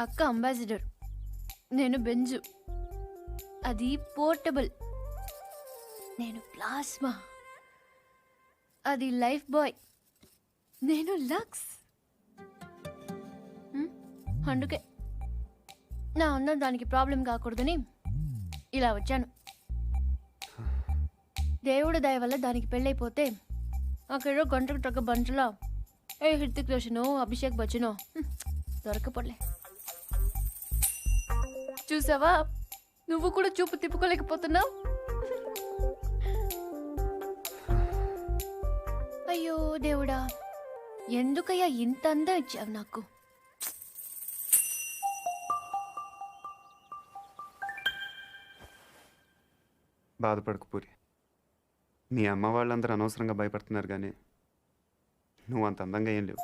అక్క అంబాసిడర్, నేను బెంజు. అది పోర్టబుల్. నేను ప్లాస్మా. అది లైఫ్ బాయ్. నేను లక్స్. అందుకే నా అన్న దానికి ప్రాబ్లం కాకూడదని ఇలా వచ్చాను. దేవుడు దయ వల్ల దానికి పెళ్ళైపోతే అక్కడో గంటకు తగ్గ బంటలో ఏ హృతిక్ రోషనో అభిషేక్ బచ్చనో దొరకపోలే. చూసావా, నువ్వు కూడా చూపు తిప్పుకోలేకపోతున్నావు. అయ్యో దేవుడా, ఎందుకయ్యా ఇంత అందం ఇచ్చావు నాకు? బాధపడకు పూరి. మీ అమ్మ వాళ్ళందరూ అనవసరంగా భయపడుతున్నారు కానీ నువ్వు అంత అందంగా ఏం లేవు.